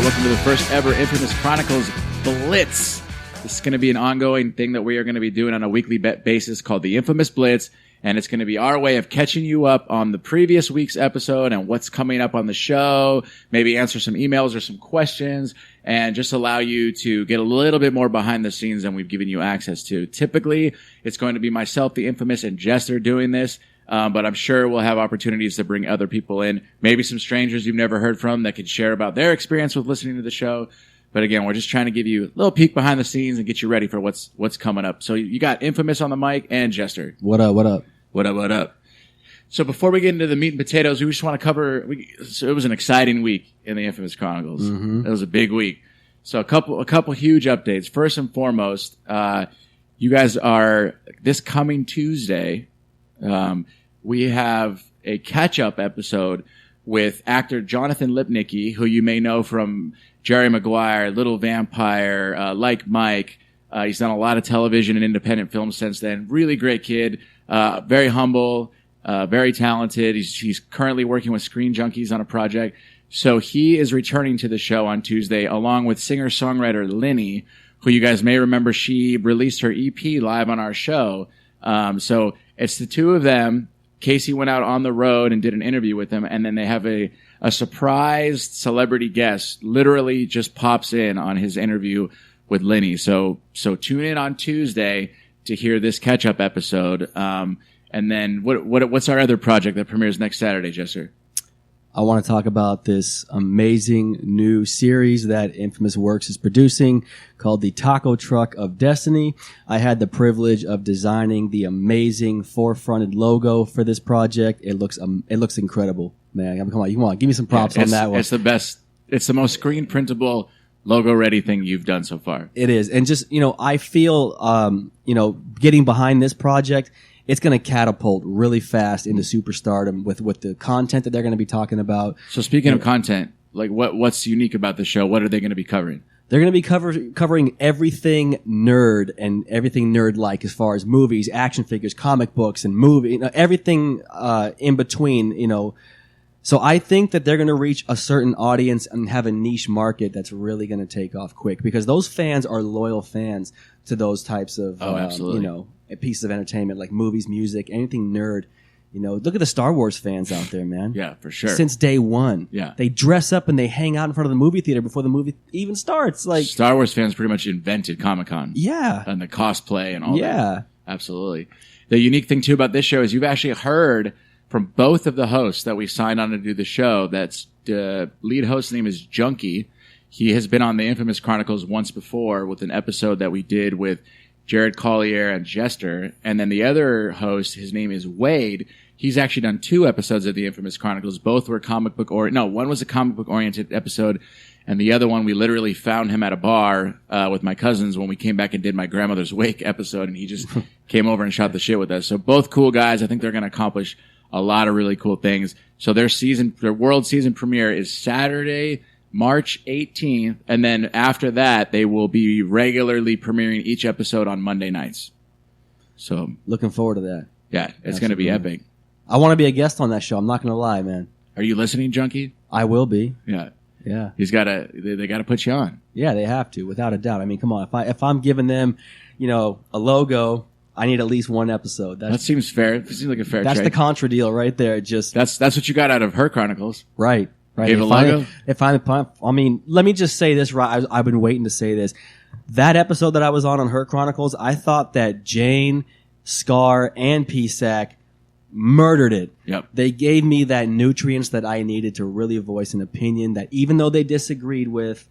welcome to the first ever Infamous Chronicles Blitz. This is going to be an ongoing thing that we are going to be doing on a weekly basis called the Infamous Blitz, and it's going to be our way of catching you up on the previous week's episode and what's coming up on the show, maybe answer some emails or some questions, and just allow you to get a little bit more behind the scenes than we've given you access to. Typically, it's going to be myself, the Infamous and Jester, doing this. But I'm sure we'll have opportunities to bring other people in, maybe some strangers you've never heard from that can share about their experience with listening to the show. But again, we're just trying to give you a little peek behind the scenes and get you ready for what's coming up. So you got Infamous on the mic and Jester. What up? What up? What up? What up? So before we get into the meat and potatoes, we just want to cover. So it was an exciting week in the Infamous Chronicles. It was a big week. So a couple huge updates. First and foremost, you guys are this coming Tuesday. We have a catch-up episode with actor Jonathan Lipnicki, who you may know from Jerry Maguire, Little Vampire, Like Mike. He's done a lot of television and independent films since then. Really great kid, very humble, very talented. He's currently working with Screen Junkies on a project. So he is returning to the show on Tuesday, along with singer-songwriter Linny, who you guys may remember. She released her EP live on our show. So it's the two of them. Casey went out on the road and did an interview with them, and then they have a surprised celebrity guest literally just pops in on his interview with Linny. So tune in on Tuesday to hear this catch-up episode. And then what's our other project that premieres next Saturday, Jester? I want to talk about this amazing new series that Infamous Works is producing called the Taco Truck of Destiny. I had the privilege of designing the amazing four-fronted logo for this project. It looks incredible, man. Come on, give me some props on that one. It's the best. It's the most screen printable, logo ready thing you've done so far. It is, and just I feel getting behind this project, it's going to catapult really fast into superstardom with the content that they're going to be talking about. So speaking of content, like what's unique about the show? What are they going to be covering? They're going to be covering everything nerd and everything nerd-like as far as movies, action figures, comic books, and everything in between, So I think that they're going to reach a certain audience and have a niche market that's really going to take off quick, because those fans are loyal fans to those types of, pieces of entertainment like movies, music, anything nerd. Look at the Star Wars fans out there, man. Yeah, for sure. Since day one. Yeah. They dress up and they hang out in front of the movie theater before the movie even starts. Like Star Wars fans pretty much invented Comic-Con. Yeah. And the cosplay and all that. Yeah. Absolutely. The unique thing too about this show is you've actually heard from both of the hosts that we signed on to do the show. That's the lead host's name is Junkie. He has been on the Infamous Chronicles once before with an episode that we did with Jared Collier and Jester. And then the other host, his name is Wade. He's actually done 2 episodes of the Infamous Chronicles. Both were one was a comic book oriented episode, and the other one we literally found him at a bar with my cousins when we came back and did my grandmother's wake episode, and he just came over and shot the shit with us. So both cool guys. I think they're going to accomplish a lot of really cool things. So their world season premiere is Saturday, March 18th, and then after that, they will be regularly premiering each episode on Monday nights. So looking forward to that. Yeah, it's going to be epic. I want to be a guest on that show. I'm not going to lie, man. Are you listening, Junkie? I will be. Yeah. Yeah. They got to put you on. Yeah, they have to, without a doubt. I mean, come on. If I'm giving them, a logo, I need at least one episode. That seems fair. It seems like a fair That's trade. the Contra deal right there. That's what you got out of her Chronicles. Right. Gave a logo? Let me just say this, right? I've been waiting to say this. That episode that I was on her Chronicles, I thought that Jane, Scar, and PSAC murdered it. Yep. They gave me that nutrients that I needed to really voice an opinion that even though they disagreed with,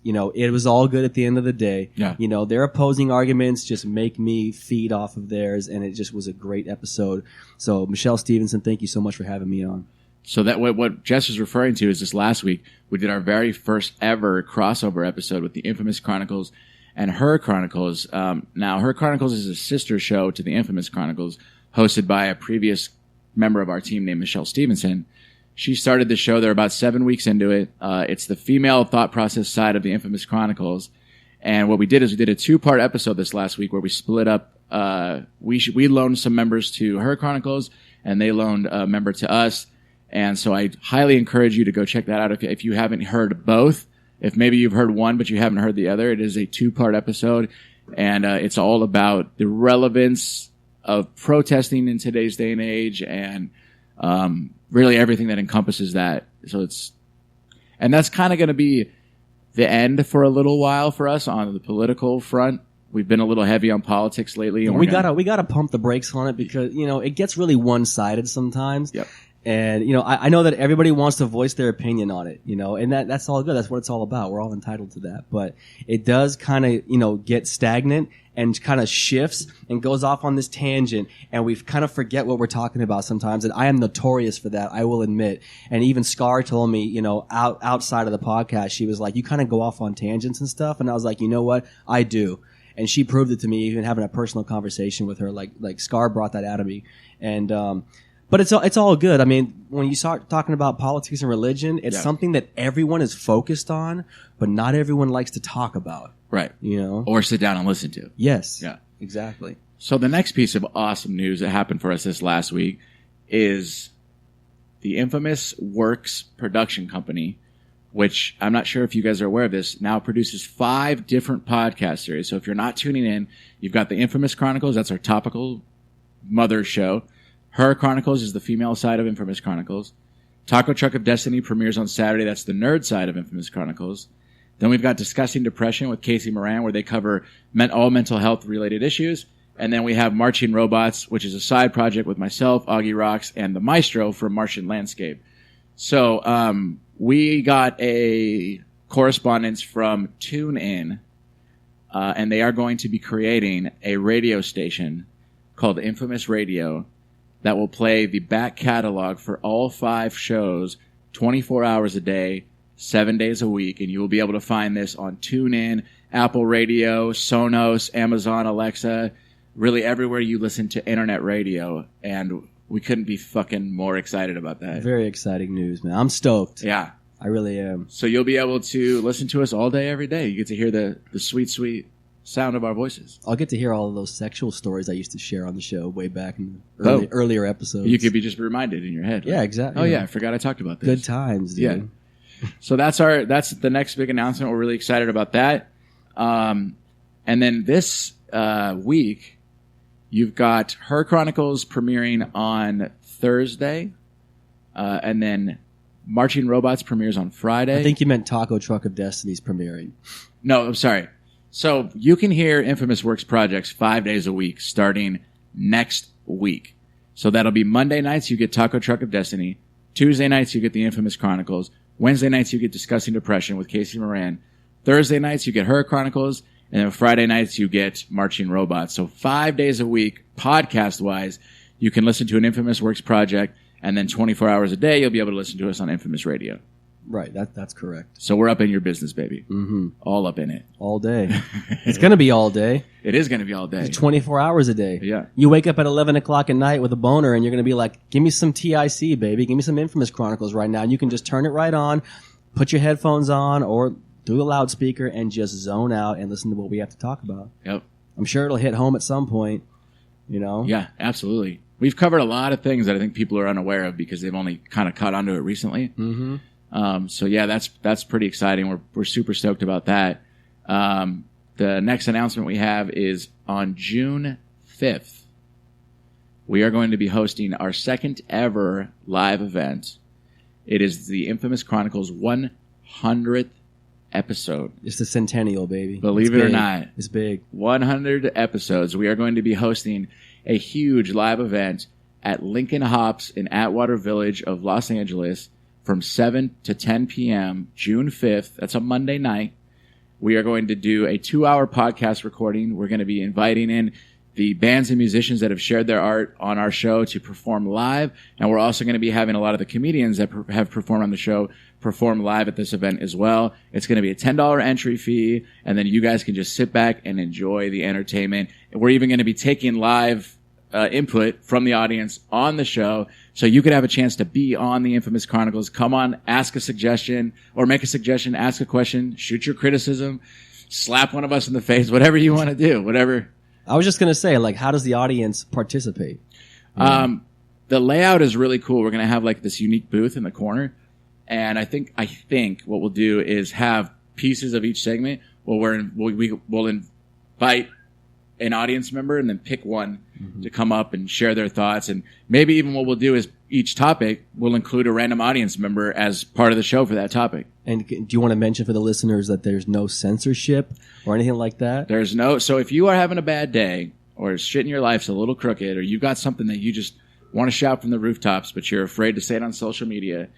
it was all good at the end of the day. Yeah. Their opposing arguments just make me feed off of theirs, and it just was a great episode. So, Michelle Stevenson, thank you so much for having me on. So that what Jess is referring to is this last week we did our very first ever crossover episode with the Infamous Chronicles and Her Chronicles. Now, Her Chronicles is a sister show to the Infamous Chronicles, hosted by a previous member of our team named Michelle Stevenson. She started the show. They're about 7 weeks into it. It's the female thought process side of the Infamous Chronicles. And what we did is we did a 2-part episode this last week where we split up. We loaned some members to Her Chronicles, and they loaned a member to us. And so I highly encourage you to go check that out if you haven't heard both. If maybe you've heard one but you haven't heard the other, it is a 2-part episode, and it's all about the relevance of protesting in today's day and age, and really everything that encompasses that. And that's kind of going to be the end for a little while for us on the political front. We've been a little heavy on politics lately. And we gotta pump the brakes on it because, it gets really one-sided sometimes. Yep. And, I know that everybody wants to voice their opinion on it, and that's all good. That's what it's all about. We're all entitled to that. But it does kind of, get stagnant and kind of shifts and goes off on this tangent, and we kind of forget what we're talking about sometimes. And I am notorious for that, I will admit. And even Scar told me, outside of the podcast, she was like, you kind of go off on tangents and stuff. And I was like, you know what? I do. And she proved it to me, even having a personal conversation with her. Like Scar brought that out of me. And, but it's all good. I mean, when you start talking about politics and religion, it's something that everyone is focused on, but not everyone likes to talk about. Right. Or sit down and listen to. Yes. Yeah. Exactly. So the next piece of awesome news that happened for us this last week is the Infamous Works production company, which I'm not sure if you guys are aware of this, now produces 5 different podcast series. So if you're not tuning in, you've got the Infamous Chronicles. That's our topical mother show. Her Chronicles is the female side of Infamous Chronicles. Taco Truck of Destiny premieres on Saturday. That's the nerd side of Infamous Chronicles. Then we've got Discussing Depression with Casey Moran, where they cover all mental health related issues. And then we have Marching Robots, which is a side project with myself, Augie Rocks, and the Maestro from Martian Landscape. So we got a correspondence from TuneIn, and they are going to be creating a radio station called Infamous Radio that will play the back catalog for all 5 shows 24 hours a day, 7 days a week, and you will be able to find this on TuneIn, Apple Radio, Sonos, Amazon, Alexa, really everywhere you listen to internet radio, and we couldn't be fucking more excited about that. Very exciting news, man. I'm stoked. Yeah. I really am. So you'll be able to listen to us all day, every day. You get to hear the sweet, sweet sound of our voices. I'll get to hear all of those sexual stories I used to share on the show way back in earlier episodes. You could be just reminded in your head. Right? Yeah, exactly. Oh, yeah. I forgot I talked about this. Good times, dude. Yeah. So that's the next big announcement. We're really excited about that. And then this week, you've got Her Chronicles premiering on Thursday, and then Marching Robots premieres on Friday. I think you meant Taco Truck of Destiny's premiering. No, I'm sorry. So you can hear Infamous Works projects 5 days a week starting next week. So that'll be Monday nights, you get Taco Truck of Destiny. Tuesday nights, you get the Infamous Chronicles. Wednesday nights, you get Discussing Depression with Casey Moran. Thursday nights, you get Her Chronicles. And then Friday nights, you get Marching Robots. So 5 days a week, podcast-wise, you can listen to an Infamous Works project, and then 24 hours a day, you'll be able to listen to us on Infamous Radio. Right, that's correct. So we're up in your business, baby. Mm-hmm. All up in it. All day. It's going to be all day. It is going to be all day. It's 24 hours a day. Yeah. You wake up at 11 o'clock at night with a boner, and you're going to be like, give me some TIC, baby. Give me some Infamous Chronicles right now. And you can just turn it right on, put your headphones on, or through the loudspeaker, and just zone out and listen to what we have to talk about. Yep. I'm sure it'll hit home at some point, Yeah, absolutely. We've covered a lot of things that I think people are unaware of because they've only kind of caught onto it recently. Mm-hmm. So yeah, that's pretty exciting. We're super stoked about that. The next announcement we have is on June 5th. We are going to be hosting our second ever live event. It is the Infamous Chronicles 100th episode. It's the centennial, baby. Believe it or not. It's big. 100 episodes. We are going to be hosting a huge live event at Lincoln Hops in Atwater Village of Los Angeles from 7 to 10 p.m. June 5th. That's a Monday night. We are going to do a 2-hour podcast recording. We're going to be inviting in the bands and musicians that have shared their art on our show to perform live. And we're also going to be having a lot of the comedians that have performed on the show perform live at this event as well. It's going to be a $10 entry fee, and then you guys can just sit back and enjoy the entertainment. And we're even going to be taking live input from the audience on the show, so you could have a chance to be on the Infamous Chronicles. Come on, ask a suggestion, or make a suggestion, ask a question, shoot your criticism, slap one of us in the face, whatever you want to do, whatever. I was just going to say, how does the audience participate? The layout is really cool. We're going to have this unique booth in the corner. And I think what we'll do is have pieces of each segment, we'll invite an audience member and then pick one to come up and share their thoughts. And maybe even what we'll do is each topic will include a random audience member as part of the show for that topic. And do you want to mention for the listeners that there's no censorship or anything like that? There's no. So if you are having a bad day or shit in your life's a little crooked, or you got something that you just want to shout from the rooftops, but you're afraid to say it on social media,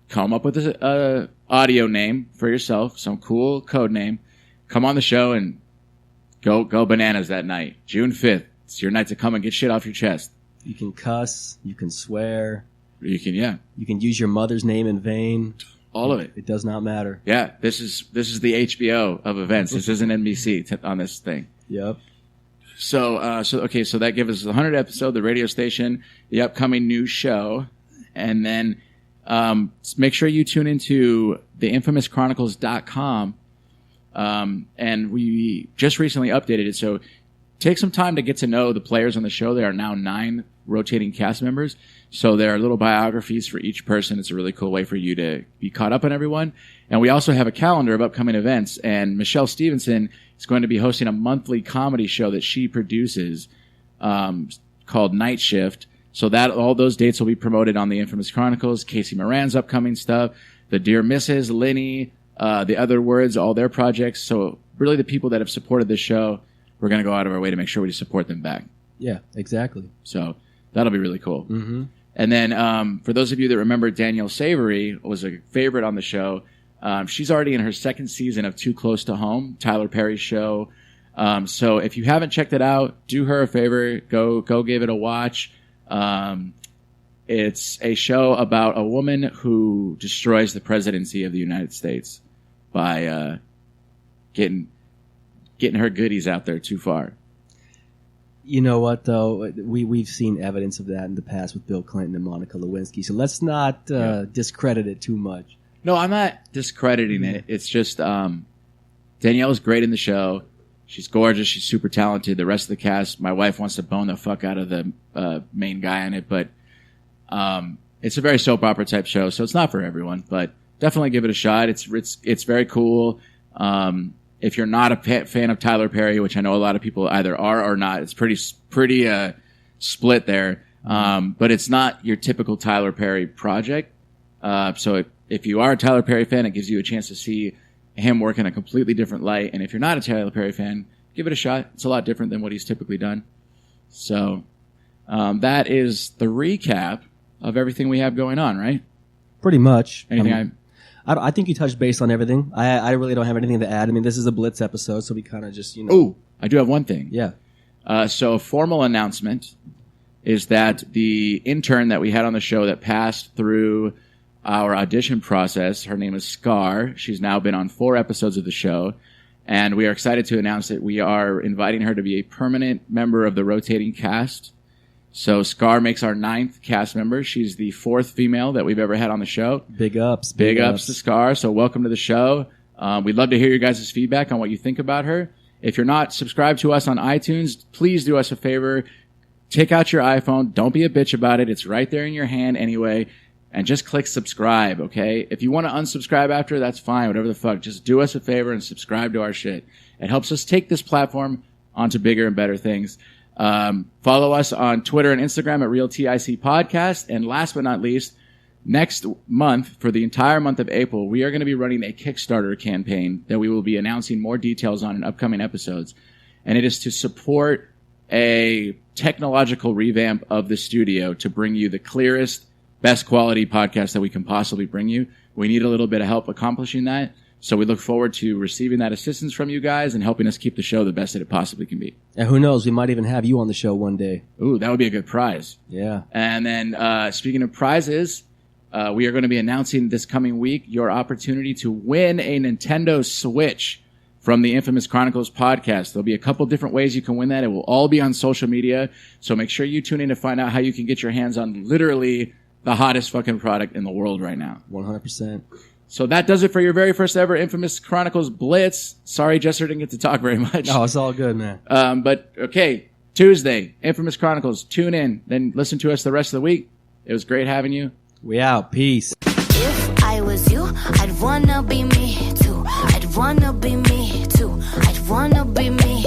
come up with a audio name for yourself, some cool code name. Come on the show and go bananas that night. June 5th. It's your night to come and get shit off your chest. You can cuss. You can swear. You can, yeah. You can use your mother's name in vain. All of it. It does not matter. Yeah, this is the HBO of events. This isn't NBC on this thing. Yep. So that gives us the 100th episode, the radio station, the upcoming new show, and then make sure you tune into the infamouschronicles.com. And we just recently updated it, so take some time to get to know the players on the show. There are now 9 rotating cast members, so there are little biographies for each person. It's a really cool way for you to be caught up on everyone. And we also have a calendar of upcoming events, and Michelle Stevenson is going to be hosting a monthly comedy show that she produces called Night Shift. So that all those dates will be promoted on the Infamous Chronicles. Casey Moran's upcoming stuff, the Dear Mrs., Linny, the Other Words, all their projects. So really the people that have supported this show, we're going to go out of our way to make sure we support them back. Yeah, exactly. So that'll be really cool. Mm-hmm. And then for those of you that remember, Danielle Savory was a favorite on the show. She's already in her 2nd season of Too Close to Home, Tyler Perry's show. So if you haven't checked it out, do her a favor. Go give it a watch. It's a show about a woman who destroys the presidency of the United States by getting her goodies out there too far. You know what, though? We've seen evidence of that in the past with Bill Clinton and Monica Lewinsky, so let's not discredit it too much. No, I'm not discrediting it. It's just Danielle's great in the show. She's gorgeous. She's super talented. The rest of the cast, my wife wants to bone the fuck out of the main guy on it, but it's a very soap opera type show, so it's not for everyone, but definitely give it a shot. It's very cool. If you're not a fan of Tyler Perry, which I know a lot of people either are or not, it's pretty split there. But it's not your typical Tyler Perry project. So if you are a Tyler Perry fan, it gives you a chance to see him work in a completely different light. And if you're not a Tyler Perry fan, give it a shot. It's a lot different than what he's typically done. So that is the recap of everything we have going on, right? Pretty much. Anything I think you touched base on everything. I really don't have anything to add. I mean, this is a Blitz episode, so we kind of just, Ooh, I do have one thing. Yeah. So a formal announcement is that the intern that we had on the show that passed through our audition process, her name is Scar. She's now been on 4 episodes of the show, and we are excited to announce that we are inviting her to be a permanent member of the rotating cast. So Scar makes our 9th cast member. She's the 4th female that we've ever had on the show. Big ups. Big ups to Scar. So welcome to the show. We'd love to hear your guys' feedback on what you think about her. If you're not subscribed to us on iTunes, please do us a favor. Take out your iPhone. Don't be a bitch about it. It's right there in your hand anyway. And just click subscribe, okay? If you want to unsubscribe after, that's fine. Whatever the fuck. Just do us a favor and subscribe to our shit. It helps us take this platform onto bigger and better things. Follow us on Twitter and Instagram at RealTIC Podcast. And last but not least, next month, for the entire month of April, we are going to be running a Kickstarter campaign that we will be announcing more details on in upcoming episodes. And it is to support a technological revamp of the studio to bring you the clearest, best quality podcast that we can possibly bring you. We need a little bit of help accomplishing that. So we look forward to receiving that assistance from you guys and helping us keep the show the best that it possibly can be. And who knows, we might even have you on the show one day. Ooh, that would be a good prize. Yeah. And then speaking of prizes, we are going to be announcing this coming week your opportunity to win a Nintendo Switch from the Infamous Chronicles podcast. There'll be a couple different ways you can win that. It will all be on social media. So make sure you tune in to find out how you can get your hands on literally the hottest fucking product in the world right now. 100%. So that does it for your very first ever Infamous Chronicles Blitz. Sorry, Jester didn't get to talk very much. No, it's all good, man. But, okay, Tuesday, Infamous Chronicles. Tune in, then listen to us the rest of the week. It was great having you. We out. Peace. If I was you, I'd wanna be me too. I'd I'd wanna be me too. I'd wanna be me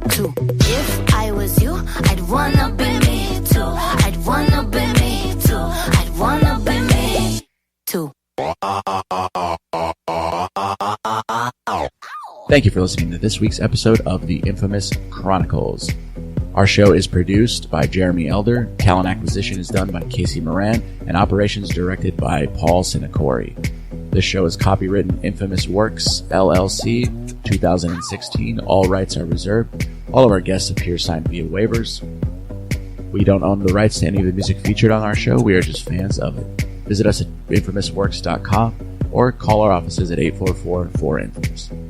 too. If I was you, I'd wanna be me too. I'd wanna be me too. I'd wanna be me too. Thank you for listening to this week's episode of the Infamous Chronicles. Our show is produced by Jeremy Elder, talent acquisition is done by Casey Moran, and operations directed by Paul Sinacori. This show is copywritten Infamous Works, LLC, 2016. All rights are reserved. All of our guests appear signed via waivers. We don't own the rights to any of the music featured on our show. We are just fans of it. Visit us at infamousworks.com or call our offices at 844-4-INFAMOUS.